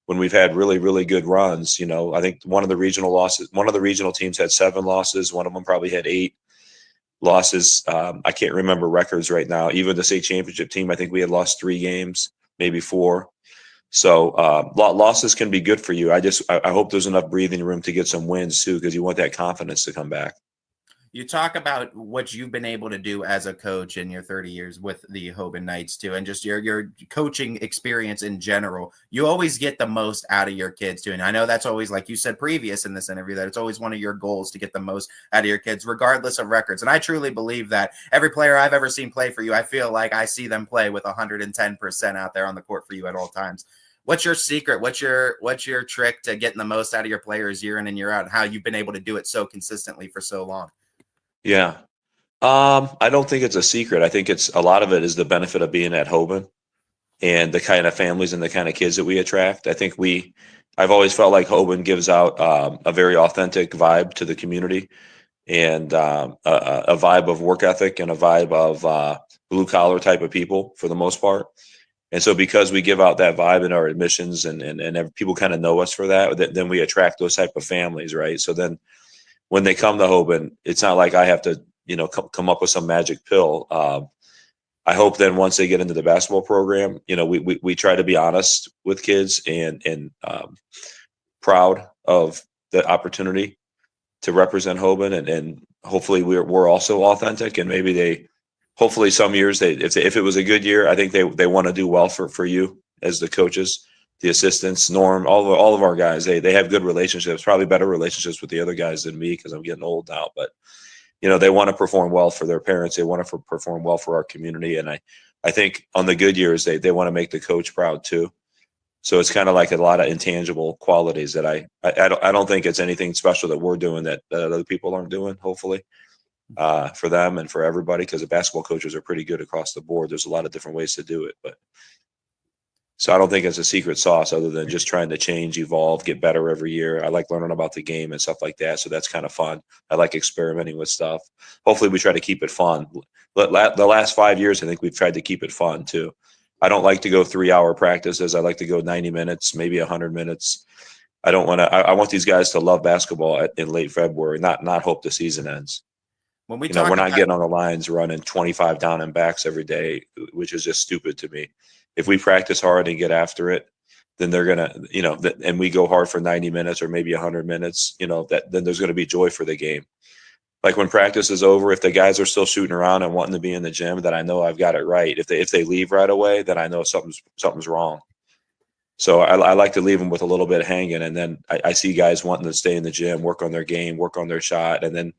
when we've had really, really good runs. You know, I think one of the regional teams had 7 losses. One of them probably had 8 losses. I can't remember records right now. Even the state championship team, I think we had lost 3 games, maybe 4. So losses can be good for you. I hope there's enough breathing room to get some wins too, because you want that confidence to come back. You talk about what you've been able to do as a coach in your 30 years with the Hoban Knights too, and just your coaching experience in general. You always get the most out of your kids too. And I know that's always, like you said previous in this interview, that it's always one of your goals to get the most out of your kids, regardless of records. And I truly believe that every player I've ever seen play for you, I feel like I see them play with 110% out there on the court for you at all times. What's your secret? What's your trick to getting the most out of your players year in and year out, and how you've been able to do it so consistently for so long? Yeah. I don't think it's a secret. I think a lot of it is the benefit of being at Hoban and the kind of families and the kind of kids that we attract. I think I've always felt like Hoban gives out a very authentic vibe to the community, and a vibe of work ethic and a vibe of blue collar type of people for the most part. And so because we give out that vibe in our admissions and people kind of know us for that, then we attract those type of families, right? So then when they come to Hoban, it's not like I have to, come up with some magic pill. I hope then once they get into the basketball program, we try to be honest with kids and proud of the opportunity to represent Hoban, and hopefully we're also authentic, and maybe hopefully some years if it was a good year, I think they want to do well for you as the coaches, the assistants, Norm, all of our guys, they have good relationships, probably better relationships with the other guys than me because I'm getting old now. But they want to perform well for their parents. They want to perform well for our community, and I think on the good years they want to make the coach proud too. So it's kind of like a lot of intangible qualities that I don't think it's anything special that we're doing that other people aren't doing. Hopefully, for them and for everybody, because the basketball coaches are pretty good across the board. There's a lot of different ways to do it, but. So I don't think it's a secret sauce other than just trying to change, evolve, get better every year. I like learning about the game and stuff like that. So that's kind of fun. I like experimenting with stuff. Hopefully we try to keep it fun. The last 5 years, I think we've tried to keep it fun too. I don't like to go 3-hour practices. I like to go 90 minutes, maybe 100 minutes. I want these guys to love basketball in late February, not hope the season ends. When we're not getting on the lines running 25 down and backs every day, which is just stupid to me. If we practice hard and get after it, then they're going to, and we go hard for 90 minutes or maybe 100 minutes, then there's going to be joy for the game. Like when practice is over, if the guys are still shooting around and wanting to be in the gym, then I know I've got it right. If they leave right away, then I know something's wrong. So I like to leave them with a little bit hanging. And then I see guys wanting to stay in the gym, work on their game, work on their shot. And then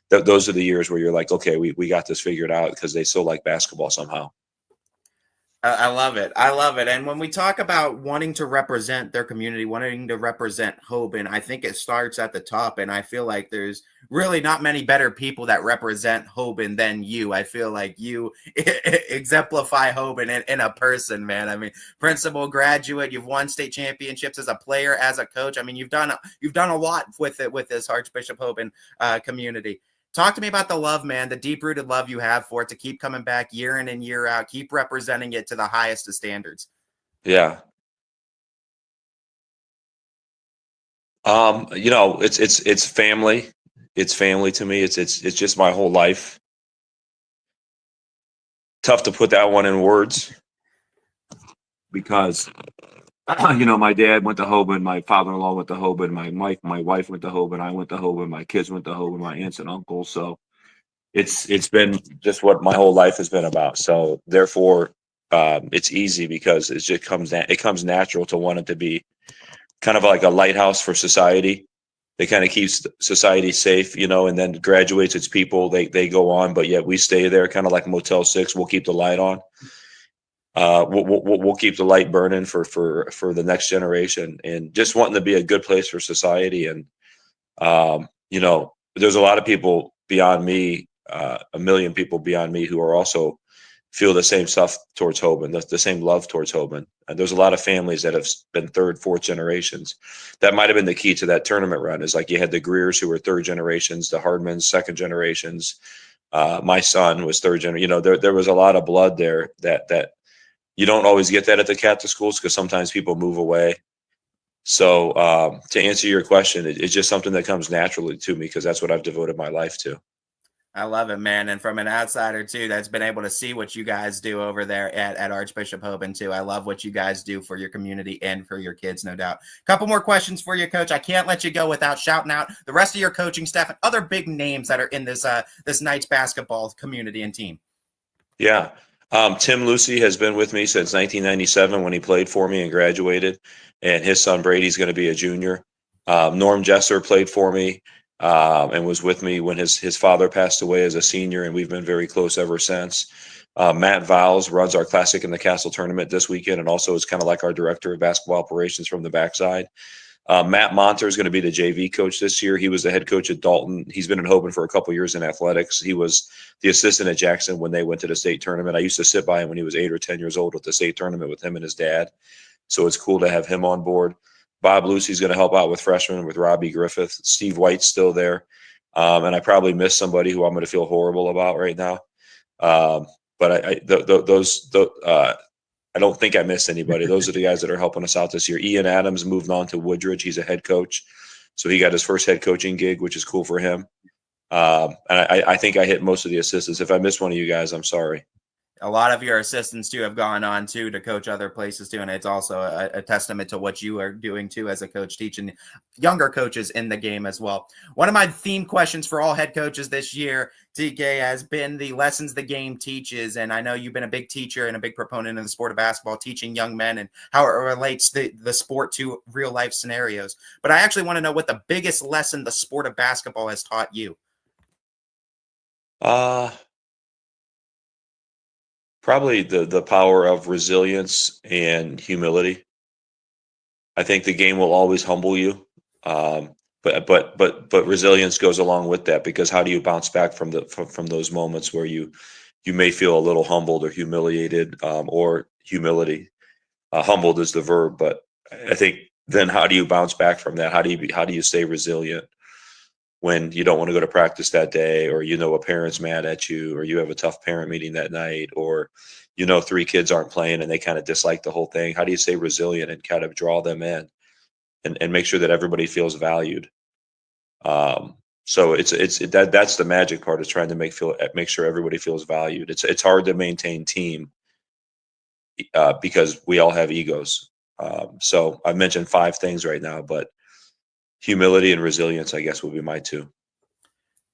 those are the years where you're like, okay, we got this figured out because they still like basketball somehow. I love it. I love it. And when we talk about wanting to represent their community, wanting to represent Hoban, I think it starts at the top. And I feel like there's really not many better people that represent Hoban than you. I feel like you exemplify Hoban in a person, man. I mean, principal, graduate, you've won state championships as a player, as a coach. I mean, you've done a lot with this Archbishop Hoban community. Talk to me about the love, man, the deep-rooted love you have for it, to keep coming back year in and year out, keep representing it to the highest of standards. Yeah. It's family. It's family to me. It's just my whole life. Tough to put that one in words because my dad went to Hoban, my father-in-law went to Hoban, my wife went to Hoban, I went to Hoban, my kids went to Hoban, my aunts and uncles. So it's been just what my whole life has been about. So therefore, it's easy because it comes natural to want it to be kind of like a lighthouse for society. They kind of keeps society safe, and then graduates its people. They go on, but yet we stay there, kind of like Motel 6. We'll keep the light on. We'll keep the light burning for the next generation, and just wanting to be a good place for society. And there's a lot of people beyond me, a million people beyond me, who are also feel the same stuff towards Hoban, the same love towards Hoban. And there's a lot of families that have been third, fourth generations. That might have been the key to that tournament run, is like you had the Greers, who were third generations, the Hardmans, second generations. My son was third generation. There was a lot of blood there that you don't always get that at the Catholic schools, because sometimes people move away. So to answer your question, it's just something that comes naturally to me, because that's what I've devoted my life to. I love it, man. And from an outsider too, that's been able to see what you guys do over there at Archbishop Hoban too. I love what you guys do for your community and for your kids, no doubt. A couple more questions for you, Coach. I can't let you go without shouting out the rest of your coaching staff and other big names that are in this this Knights basketball community and team. Yeah. Tim Lucy has been with me since 1997 when he played for me and graduated, and his son Brady's going to be a junior. Norm Jesser played for me and was with me when his father passed away as a senior, and we've been very close ever since. Matt Vowles runs our Classic in the Castle tournament this weekend, and also is kind of like our director of basketball operations from the backside. Matt Monter is going to be the JV coach this year. He was the head coach at Dalton. He's been in Hoban for a couple years in athletics. He was the assistant at Jackson when they went to the state tournament. I used to sit by him when he was 8 or 10 years old at the state tournament with him and his dad. So it's cool to have him on board. Bob Lucy's going to help out with freshmen with Robbie Griffith. Steve White's still there. And I probably missed somebody who I'm going to feel horrible about right now. But I don't think I missed anybody. Those are the guys that are helping us out this year. Ian Adams moved on to Woodridge. He's a head coach. So he got his first head coaching gig, which is cool for him. And I think I hit most of the assistants. If I missed one of you guys, I'm sorry. A lot of your assistants too have gone on too to coach other places too, and it's also a testament to what you are doing too as a coach, teaching younger coaches in the game as well. One of my theme questions for all head coaches this year, TK, has been the lessons the game teaches. And I know you've been a big teacher and a big proponent in the sport of basketball, teaching young men and how it relates the sport to real life scenarios. But I actually want to know what the biggest lesson the sport of basketball has taught you. Probably the power of resilience and humility. I think the game will always humble you, but resilience goes along with that, because how do you bounce back from those moments where you may feel a little humbled or humiliated, or humility? Humbled is the verb, but I think then how do you bounce back from that? How do you stay resilient when you don't want to go to practice that day, or a parent's mad at you, or you have a tough parent meeting that night, or 3 kids aren't playing and they kind of dislike the whole thing? How do you stay resilient and kind of draw them in and make sure that everybody feels valued? So that's the magic part, is trying to make sure everybody feels valued. It's hard to maintain team because we all have egos. So I've mentioned 5 things right now, but humility and resilience, I guess, will be my 2.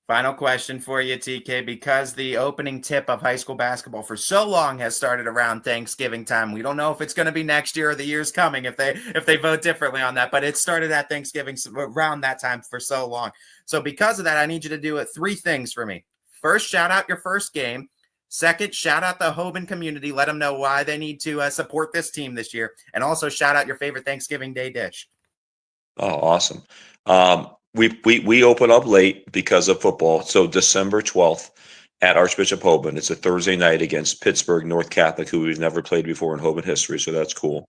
Final question for you, TK, because the opening tip of high school basketball for so long has started around Thanksgiving time. We don't know if it's going to be next year or the years coming if they vote differently on that, but it started at Thanksgiving around that time for so long. So because of that, I need you to do 3 things for me. First, shout out your first game. Second, shout out the Hoban community. Let them know why they need to support this team this year. And also shout out your favorite Thanksgiving Day dish. Oh, awesome. We open up late because of football. So December 12th at Archbishop Hoban. It's a Thursday night against Pittsburgh North Catholic, who we've never played before in Hoban history. So that's cool.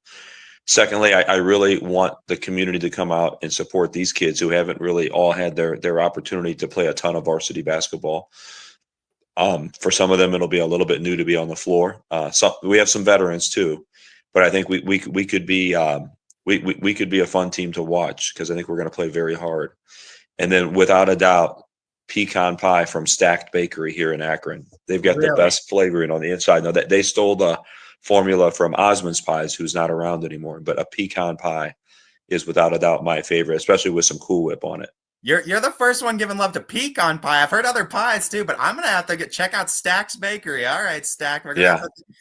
Secondly, I really want the community to come out and support these kids who haven't really all had their opportunity to play a ton of varsity basketball. For some of them, it'll be a little bit new to be on the floor. We have some veterans too, but I think we could be we could be a fun team to watch, because I think we're going to play very hard. And then, without a doubt, pecan pie from Stacked Bakery here in Akron. They've got the best flavoring on the inside. Now, they stole the formula from Osmond's Pies, who's not around anymore, but a pecan pie is without a doubt my favorite, especially with some Cool Whip on it. You're the first one giving love to pecan pie. I've heard other pies too, but I'm gonna have to check out Stack's Bakery. All right, Stack.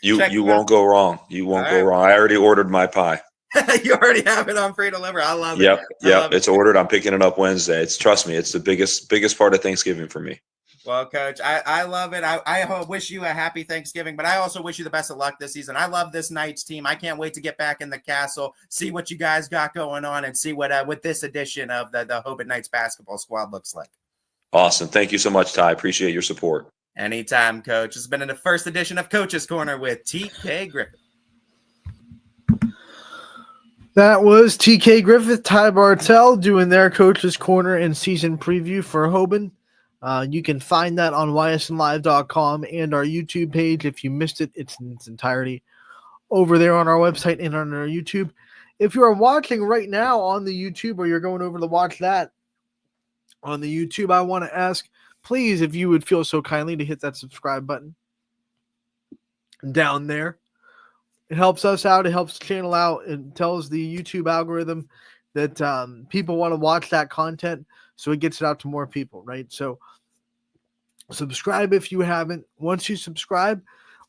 You won't go wrong. You won't go wrong. I already ordered my pie. You already have it on pre-deliver. I love it. Yep. I love It's ordered. I'm picking it up Wednesday. Trust me, it's the biggest part of Thanksgiving for me. Well, Coach, I love it. I wish you a happy Thanksgiving, but I also wish you the best of luck this season. I love this Knights team. I can't wait to get back in the castle, see what you guys got going on, and see what this edition of the Hoban Knights basketball squad looks like. Awesome. Thank you so much, Ty. Appreciate your support. Anytime, Coach. It's been in the first edition of Coach's Corner with TK Griffith. That was TK Griffith, Ty Bartell doing their Coach's Corner and season preview for Hoban. You can find that on ysnlive.com and our YouTube page. If you missed it, it's in its entirety over there on our website and on our YouTube. If you are watching right now on the YouTube or you're going over to watch that on the YouTube, I want to ask, please, if you would feel so kindly to hit that subscribe button down there. It helps us out. It helps the channel out. It tells the YouTube algorithm that people want to watch that content, so it gets it out to more people, right? So subscribe if you haven't. Once you subscribe,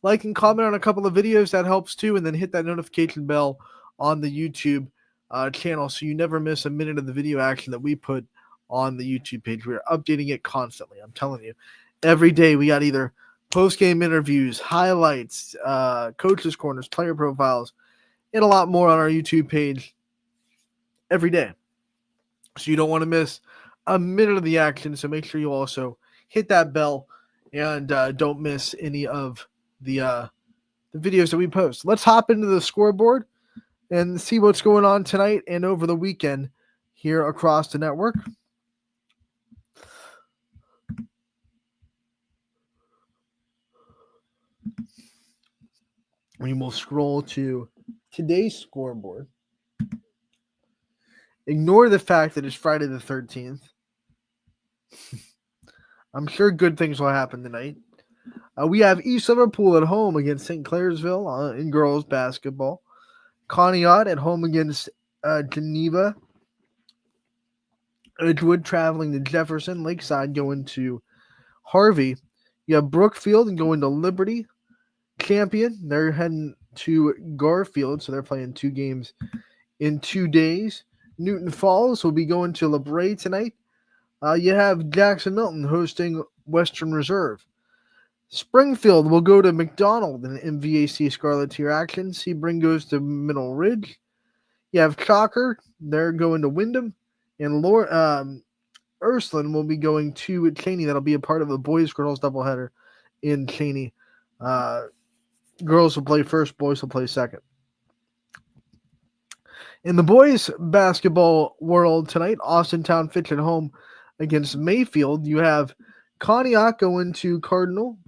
like and comment on a couple of videos. That helps too. And then hit that notification bell on the YouTube channel so you never miss a minute of the video action that we put on the YouTube page. We're updating it constantly. I'm telling you. Every day we got either post-game interviews, highlights, coaches' corners, player profiles, and a lot more on our YouTube page every day. So you don't want to miss a minute of the action. So make sure you also hit that bell and don't miss any of the videos that we post. Let's hop into the scoreboard and see what's going on tonight and over the weekend here across the network. We will scroll to today's scoreboard. Ignore the fact that it's Friday the 13th. I'm sure good things will happen tonight. We have East Liverpool at home against St. Clairsville in girls basketball. Conneaut at home against Geneva. Edgewood traveling to Jefferson. Lakeside going to Harvey. You have Brookfield going to Liberty. Champion, they're heading to Garfield, so they're playing 2 games in 2 days. Newton Falls will be going to LeBray tonight. You have Jackson Milton hosting Western Reserve. Springfield will go to McDonald in MVAC Scarlet Tier action. Sebring goes to Middle Ridge. You have Chalker, they're going to Wyndham. And Ursuline will be going to Cheney. That'll be a part of the boys-girls doubleheader in Cheney. Girls will play first, boys will play second. In the boys basketball world tonight, Austintown Fitch at home against Mayfield. You have Conneaut going to Cardinal.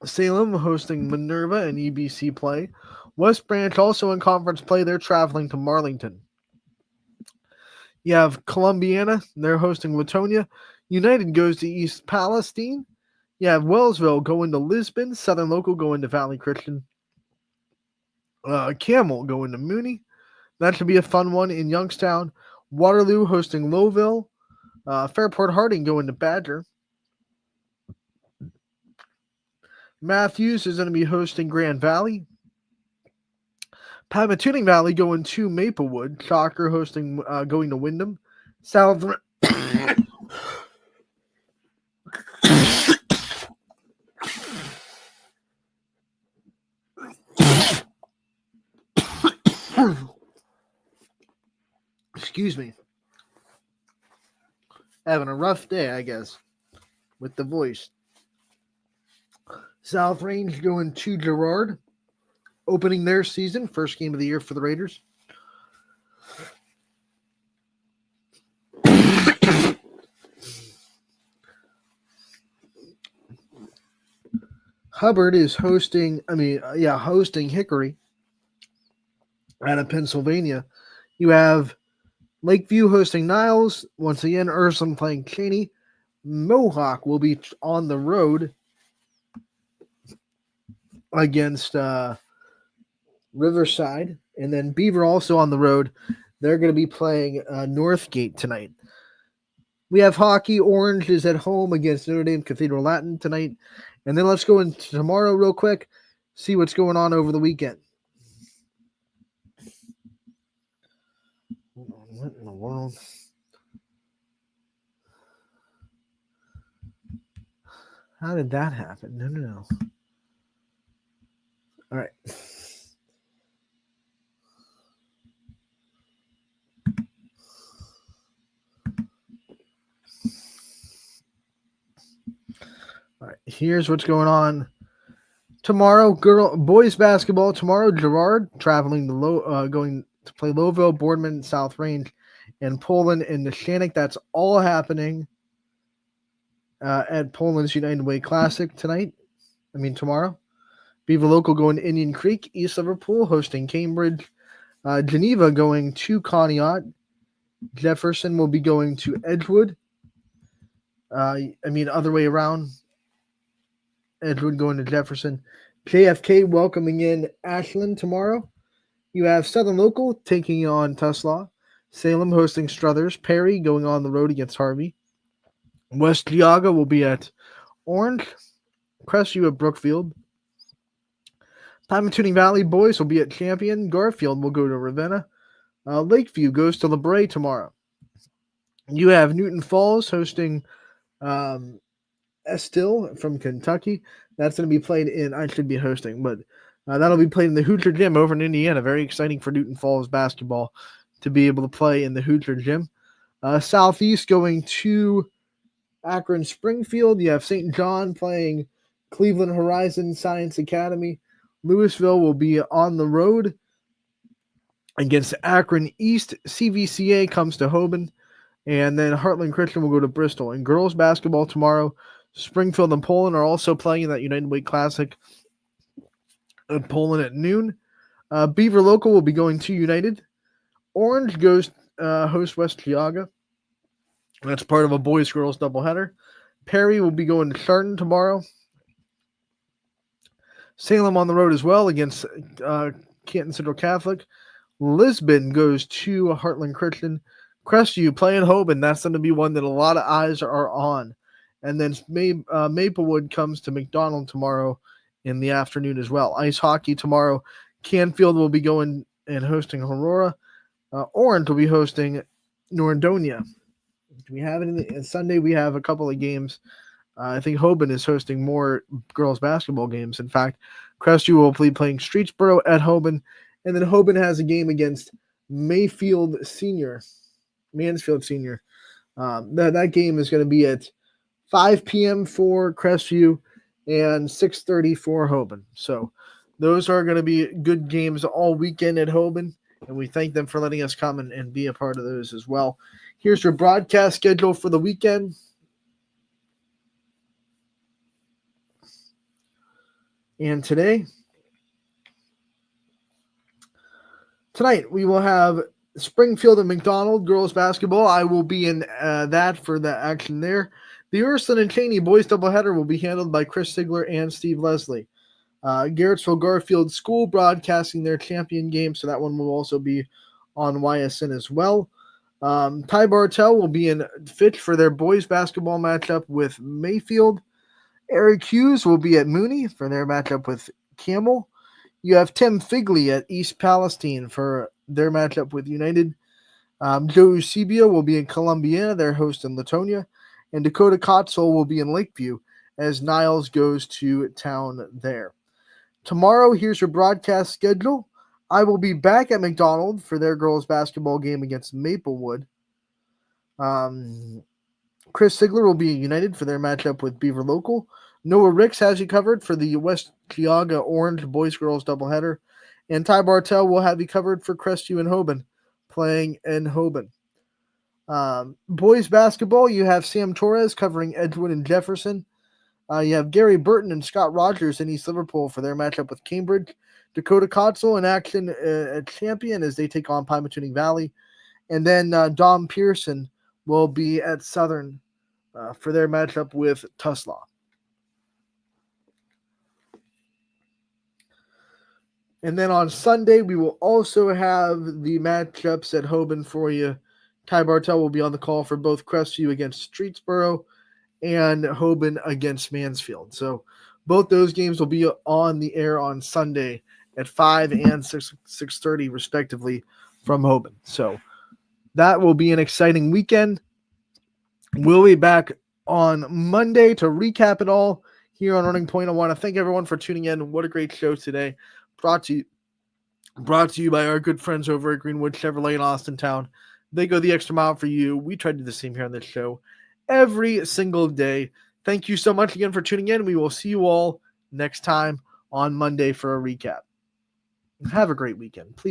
Salem hosting Minerva and EBC play. West Branch also in conference play. They're traveling to Marlington. You have Columbiana. They're hosting Latonia. United goes to East Palestine. You have Wellsville going to Lisbon. Southern Local going to Valley Christian. Camel going to Mooney. That should be a fun one in Youngstown. Waterloo hosting Lowville. Fairport Harding going to Badger. Matthews is going to be hosting Grand Valley. Pymatuning Valley going to Maplewood. Shocker hosting going to Wyndham. South Excuse me. Having a rough day, I guess, with the voice. South Range going to Girard, opening their season, first game of the year for the Raiders. Hubbard is hosting Hickory out of Pennsylvania. You have Lakeview hosting Niles. Once again, Ursuline playing Cheney. Mohawk will be on the road against Riverside. And then Beaver also on the road. They're going to be playing Northgate tonight. We have hockey. Orange is at home against Notre Dame Cathedral Latin tonight. And then let's go into tomorrow real quick, see what's going on over the weekend. What in the world? How did that happen? No. All right. All right. Here's what's going on tomorrow. Boys basketball tomorrow. Girard traveling to going to play Lowville, Boardman, South Range, and Poland and Neshannock. That's all happening at Poland's United Way Classic tomorrow. Beaver Local going to Indian Creek. East Liverpool hosting Cambridge. Geneva going to Conneaut. Jefferson will be going to Edgewood. Other way around. Edgewood going to Jefferson. JFK welcoming in Ashland tomorrow. You have Southern Local taking on Tuslaw. Salem hosting Struthers. Perry going on the road against Harvey. West Geauga will be at Orange. Crestview at Brookfield. Pymatuning Valley boys will be at Champion. Garfield will go to Ravenna. Lakeview goes to LeBray tomorrow. You have Newton Falls hosting Estill from Kentucky. That's going to be played in, I should be hosting, but that'll be played in the Hoosier Gym over in Indiana. Very exciting for Newton Falls basketball to be able to play in the Hoosier Gym. Southeast going to Akron Springfield. You have St. John playing Cleveland Horizon Science Academy. Louisville will be on the road against Akron East. CVCA comes to Hoban. And then Heartland Christian will go to Bristol. And girls basketball tomorrow, Springfield and Poland are also playing in that United Way Classic in Poland at noon. Beaver Local will be going to United. Orange goes host West Geauga. That's part of a boys-girls doubleheader. Perry will be going to Chardon tomorrow. Salem on the road as well against Canton Central Catholic. Lisbon goes to Heartland Christian. Crestview playing Hoban. That's going to be one that a lot of eyes are on. And then Maplewood comes to McDonald tomorrow in the afternoon as well. Ice hockey tomorrow. Canfield will be going and hosting Aurora. Orange will be hosting Nordonia. Do we have anything? Sunday we have a couple of games. I think Hoban is hosting more girls basketball games. In fact, Crestview will be playing Streetsboro at Hoban. And then Hoban has a game against Mansfield Senior. That game is going to be at 5 p.m. for Crestview and 6:30 for Hoban. So those are going to be good games all weekend at Hoban, and we thank them for letting us come and be a part of those as well. Here's your broadcast schedule for the weekend. And tonight we will have Springfield and McDonald girls basketball. I will be in that for the action there. The Ursuline and Cheney boys doubleheader will be handled by Chris Sigler and Steve Leslie. Garrettsville Garfield School broadcasting their champion game, so that one will also be on YSN as well. Ty Bartell will be in Fitch for their boys basketball matchup with Mayfield. Eric Hughes will be at Mooney for their matchup with Campbell. You have Tim Figley at East Palestine for their matchup with United. Joe Eusebio will be in Columbiana, their host in Latonia. And Dakota Kotzel will be in Lakeview as Niles goes to town there. Tomorrow, here's your broadcast schedule. I will be back at McDonald for their girls basketball game against Maplewood. Chris Sigler will be at United for their matchup with Beaver Local. Noah Ricks has you covered for the West Geauga Orange boys-girls doubleheader. And Ty Bartell will have you covered for Crestview and Hoban, playing in Hoban. Boys basketball, you have Sam Torres covering Edgewood and Jefferson. You have Gary Burton and Scott Rogers in East Liverpool for their matchup with Cambridge. Dakota Kotzel in action at Champion as they take on Pymatuning Valley. And then Dom Pearson will be at Southern for their matchup with Tuslaw. And then on Sunday, we will also have the matchups at Hoban for you. Ty Bartell will be on the call for both Crestview against Streetsboro and Hoban against Mansfield. So both those games will be on the air on Sunday at 5 and 6:30 respectively from Hoban. So That will be an exciting weekend. We'll be back on Monday to recap it all here on Running Point. I want to thank everyone for tuning in. What a great show today. Brought to you by our good friends over at Greenwood Chevrolet in Austintown. They go the extra mile for you. We try to do the same here on this show every single day. Thank you so much again for tuning in. We will see you all next time on Monday for a recap. Have a great weekend. Please.